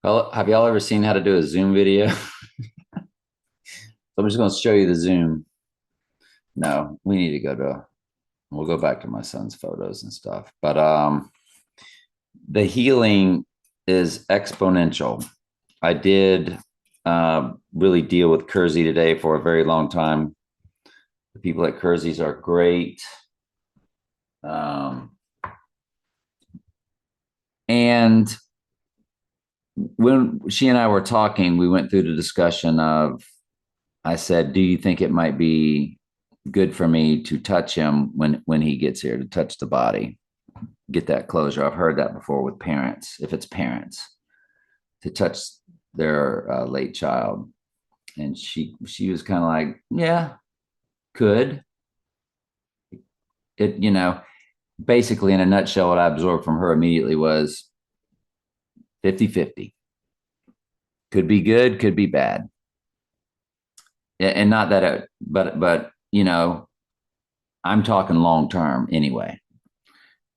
Well, have y'all ever seen how to do a Zoom video? So I'm just going to show you the Zoom. No, we need to we'll go back to my son's photos and stuff. But the healing is exponential. I did really deal with Kersey today for a very long time. The people at Kersey's are great. Um, and when she and I were talking, we went through the discussion of, I said, do you think it might be good for me to touch him when he gets here, to touch the body, get that closure? I've heard that before with parents, if it's parents, to touch their late child. And she was kind of like, yeah, could it, basically in a nutshell, what I absorbed from her immediately was 50-50. Could be good, could be bad. And not that it, but I'm talking long term anyway.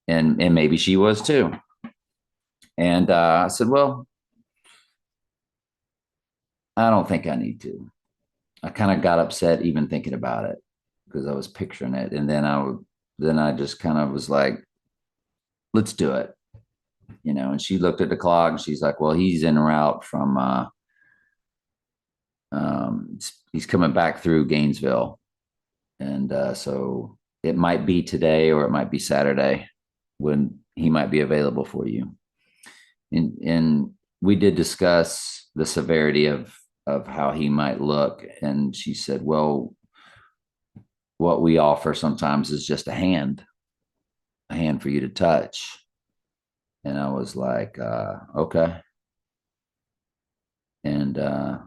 And maybe she was too. And I said, well, I don't think I need to. I kind of got upset even thinking about it because I was picturing it. And then I just kind of was like, let's do it. And she looked at the clock and she's like, well, he's en route from, he's coming back through Gainesville. And so it might be today or it might be Saturday when he might be available for you. And we did discuss the severity of how he might look, and she said, well, what we offer sometimes is just a hand for you to touch. And I was like, okay. And I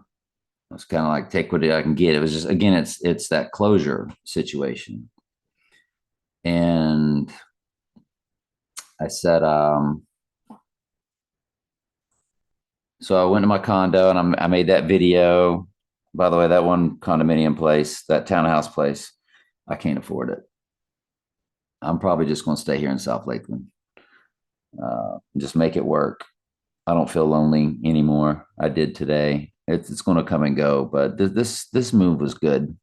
was kind of like, take what I can get. It was just, again, it's that closure situation. And I said, so I went to my condo and I made that video. By the way, that one condominium place, that townhouse place, I can't afford it. I'm probably just going to stay here in South Lakeland. Just make it work. I don't feel lonely anymore. I did today. It's going to come and go, but this move was good.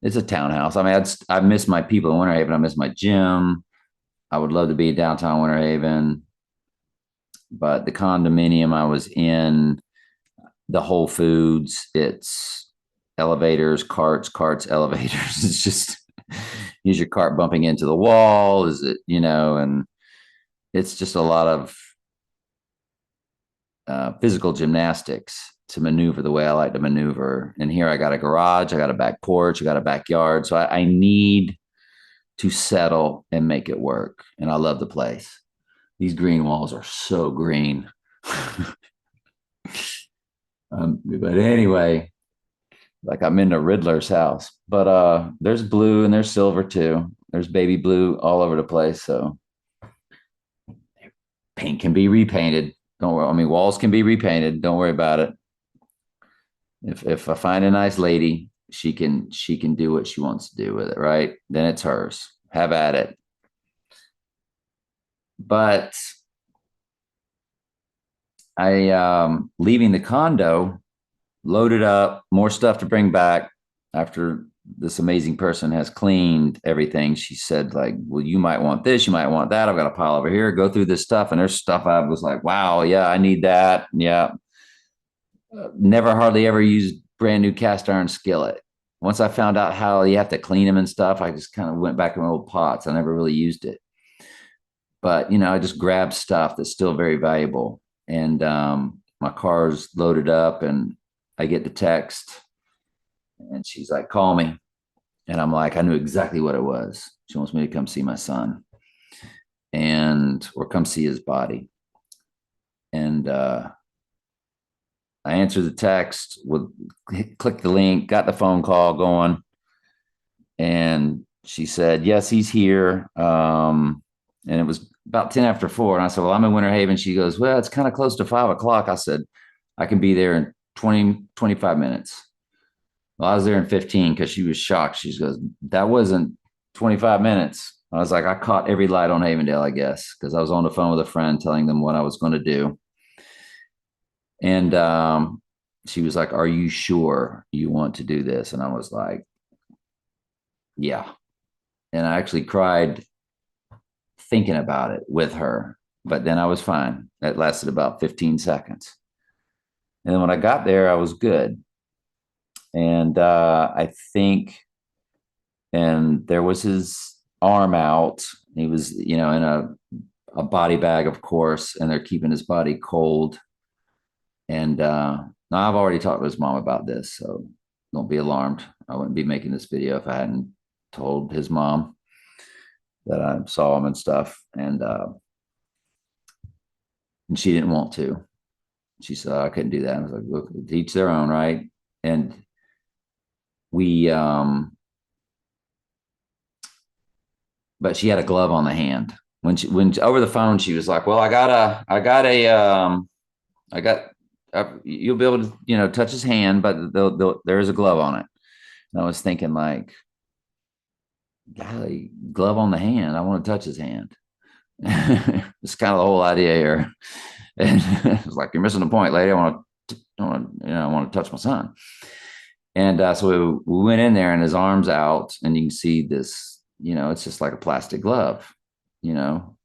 It's a townhouse. I mean, I miss my people in Winter Haven. I miss my gym. I would love to be downtown Winter Haven, but the condominium I was in, the Whole Foods, it's elevators, carts, elevators. It's just use your cart bumping into the wall. Is it, and it's just a lot of physical gymnastics to maneuver the way I like to maneuver. And here I got a garage, I got a back porch, I got a backyard. So I need to settle and make it work. And I love the place. These green walls are so green. But anyway, like I'm in the Riddler's house. But there's blue and there's silver too. There's baby blue all over the place. So paint can be repainted. Don't worry. I mean, walls can be repainted. Don't worry about it. If I find a nice lady, she can do what she wants to do with it, right? Then it's hers. Have at it. But I leaving the condo, loaded up, more stuff to bring back after this amazing person has cleaned everything. She said, like, well, you might want this, you might want that. I've got a pile over here. Go through this stuff. And there's stuff I was like, wow, yeah, I need that. Yeah. Never hardly ever used brand new cast iron skillet. Once I found out how you have to clean them and stuff, I just kind of went back to my old pots. I never really used it. But, I just grabbed stuff that's still very valuable. And my car's loaded up and I get the text and she's like, call me. And I'm like, I knew exactly what it was. She wants me to come see my son or come see his body. And I answered the text, would click the link, got the phone call going. And she said, yes, he's here. And it was about 10 after 4. And I said, well, I'm in Winter Haven. She goes, well, it's kind of close to 5 o'clock. I said, I can be there in 20, 25 minutes. Well, I was there in 15 because she was shocked. She goes, that wasn't 25 minutes. I was like, I caught every light on Havendale, I guess, because I was on the phone with a friend telling them what I was going to do. And she was like, "Are you sure you want to do this?" And I was like, "Yeah." And I actually cried thinking about it with her, but then I was fine. That lasted about 15 seconds. And then when I got there, I was good. And I think, and there was his arm out. He was, in a body bag, of course, and they're keeping his body cold. And now I've already talked to his mom about this, so don't be alarmed. I wouldn't be making this video if I hadn't told his mom that I saw him and stuff. And she didn't want to. She said, "I couldn't do that." I was like, "Look, each their own, right?" And we, but she had a glove on the hand when over the phone she was like, "Well, I got, you'll be able to, touch his hand, but there is a glove on it." And I was thinking, like, golly, glove on the hand. I want to touch his hand. It's kind of the whole idea here. And it's like, "You're missing the point, lady. I want to touch my son." And so we went in there, and his arm's out, and you can see this. It's just like a plastic glove. You know,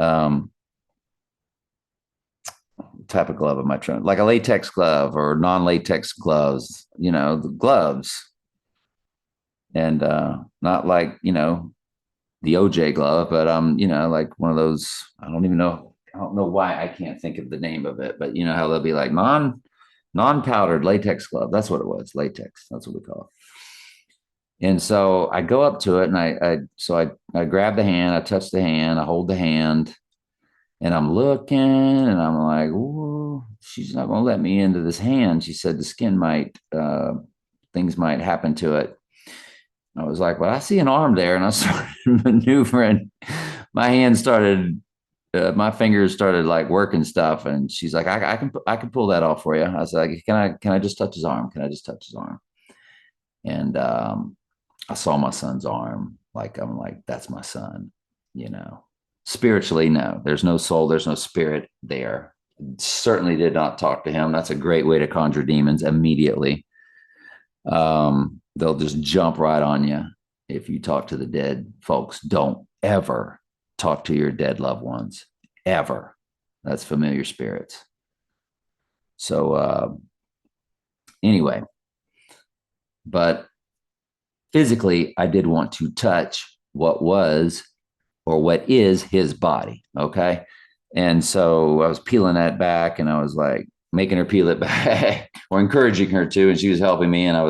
um, type of glove am I trying? Like a latex glove or non-latex gloves. The gloves, and not like the OJ glove, but like one of those. I don't even know. I don't know why I can't think of the name of it, but you know how they'll be like non-powdered latex glove. That's what it was. Latex. That's what we call it. And so I go up to it, and I grab the hand, I touch the hand, I hold the hand, and I'm looking, and I'm like, "Ooh, she's not going to let me into this hand." She said the skin things might happen to it. I was like, "Well, I see an arm there," and I started maneuvering. My hand started, my fingers started like working stuff, and she's like, I can pull that off for you." I was like, "Can I just touch his arm? Can I just touch his arm?" And I saw my son's arm. Like, I'm like, "That's my son." You know, spiritually, no, there's no soul, there's no spirit there. Certainly did not talk to him. That's a great way to conjure demons immediately. They'll just jump right on you if you talk to the dead. Folks, don't ever talk to your dead loved ones, ever. That's familiar spirits. So, anyway, but physically, I did want to touch what was or what is his body. Okay. And so I was peeling that back, and I was like making her peel it back or encouraging her to. And she was helping me. And I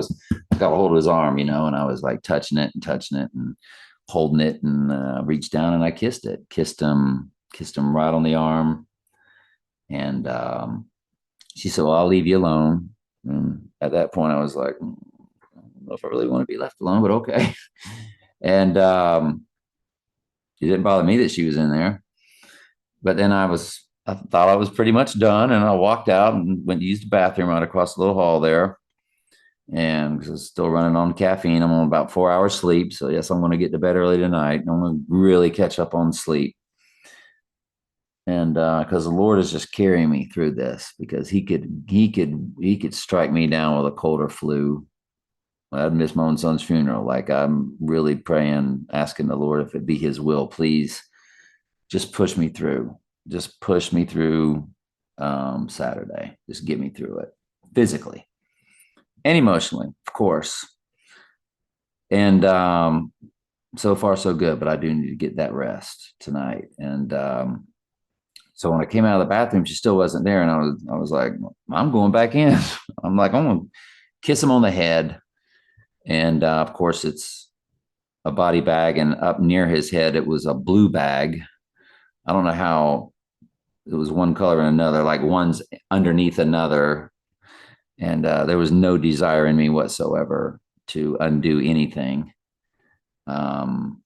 got a hold of his arm, and I was like touching it and holding it, and reached down and I kissed him right on the arm. And she said, "Well, I'll leave you alone." And at that point, I was like, "I don't know if I really want to be left alone, but okay." And it didn't bother me that she was in there. But then I thought I was pretty much done, and I walked out and went to use the bathroom right across the little hall there. And because I was still running on caffeine, I'm on about 4 hours sleep. So yes, I'm going to get to bed early tonight. I'm going to really catch up on sleep. And because the Lord is just carrying me through this, because he could strike me down with a cold or flu. I'd miss my own son's funeral. Like, I'm really praying, asking the Lord, if it be his will, please just push me through. Just push me through Saturday. Just get me through it physically and emotionally, of course. And so far, so good. But I do need to get that rest tonight. And so when I came out of the bathroom, she still wasn't there, and I was like, "I'm going back in." I'm like, "I'm gonna kiss him on the head," and of course, it's a body bag, and up near his head, it was a blue bag. I don't know how it was one color and another, like one's underneath another. And there was no desire in me whatsoever to undo anything. Um,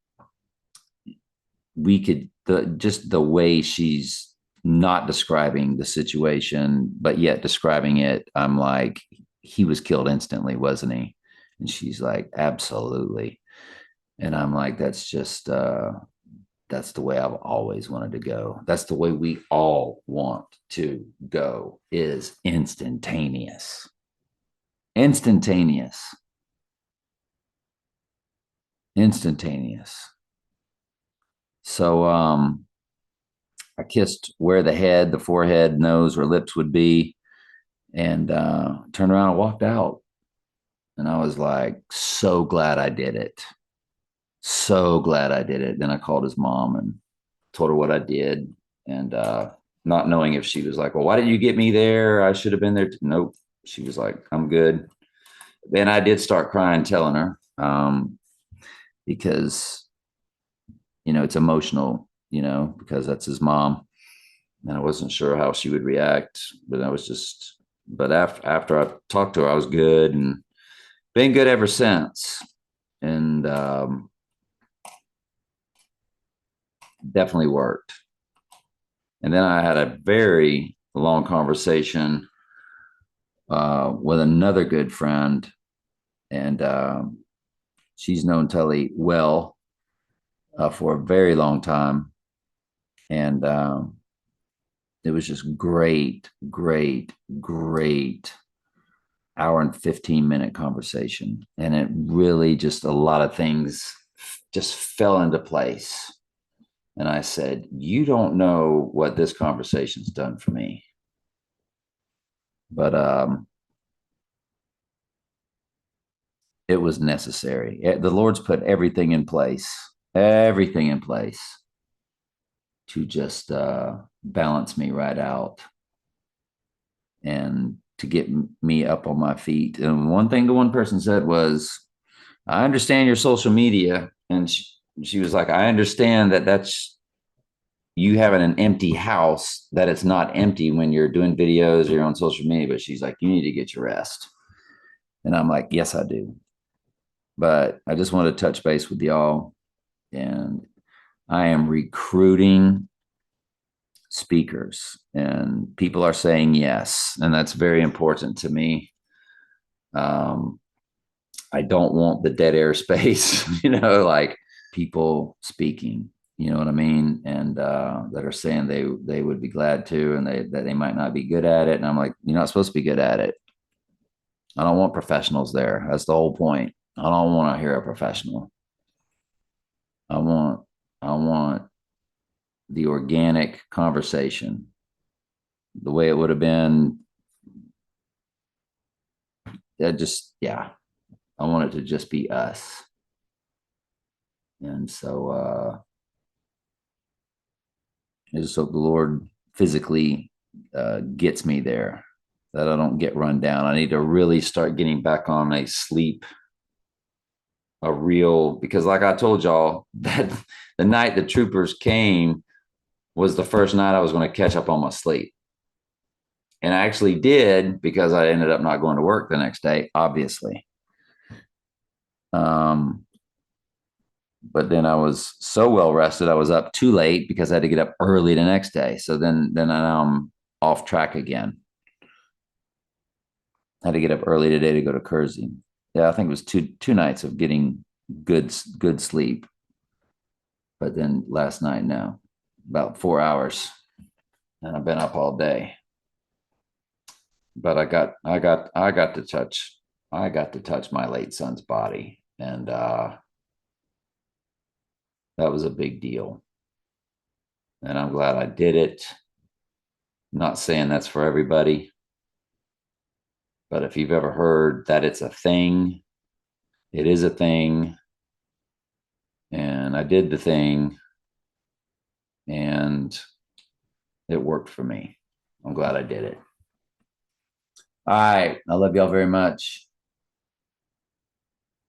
we could, just the way she's not describing the situation, but yet describing it, I'm like, "He was killed instantly, wasn't he?" And she's like, "Absolutely." And I'm like, "That's just that's the way I've always wanted to go. That's the way we all want to go, is instantaneous. Instantaneous. Instantaneous. So I kissed where the head, the forehead, nose, or lips would be, and turned around and walked out. And I was like, so glad I did it. So glad I did it. Then I called his mom and told her what I did. And not knowing if she was like, well, why didn't you get me there? I should have been there. Nope. She was like, I'm good. Then I did start crying, telling her, because, it's emotional, because that's his mom. And I wasn't sure how she would react, but but after I talked to her, I was good and been good ever since. And definitely worked. And then I had a very long conversation with another good friend, and she's known Tully well for a very long time. And it was just great, great, great hour and 15-minute conversation. And it really just a lot of things just fell into place. And I said, you don't know what this conversation's done for me. But it was necessary. The Lord's put everything in place to just balance me right out and to get me up on my feet. And one thing the one person said was, I understand your social media. And she was like, I understand that's you having an empty house, that it's not empty when you're doing videos or you're on social media. But she's like, you need to get your rest. And I'm like, yes, I do. But I just want to touch base with y'all. And I am recruiting speakers, and people are saying yes. And that's very important to me. I don't want the dead air space, like people speaking, you know what I mean? And that are saying they would be glad to, and that they might not be good at it. And I'm like, you're not supposed to be good at it. I don't want professionals there. That's the whole point. I don't want to hear a professional. I want the organic conversation, the way it would have been. Yeah, I want it to just be us. And so I just hope the Lord physically gets me there, that I don't get run down. I need to really start getting back on because like I told y'all, that the night the troopers came was the first night I was going to catch up on my sleep. And I actually did, because I ended up not going to work the next day, obviously. But then I was so well rested, I was up too late because I had to get up early the next day. So then I'm off track again. I had to get up early today to go to Kersey. Yeah, I think it was two nights of getting good sleep. But then last night, no, about 4 hours, and I've been up all day. But I got to touch my late son's body, and that was a big deal. And I'm glad I did it. I'm not saying that's for everybody, but if you've ever heard that it's a thing, it is a thing. And I did the thing, and it worked for me. I'm glad I did it. All right. I love y'all very much.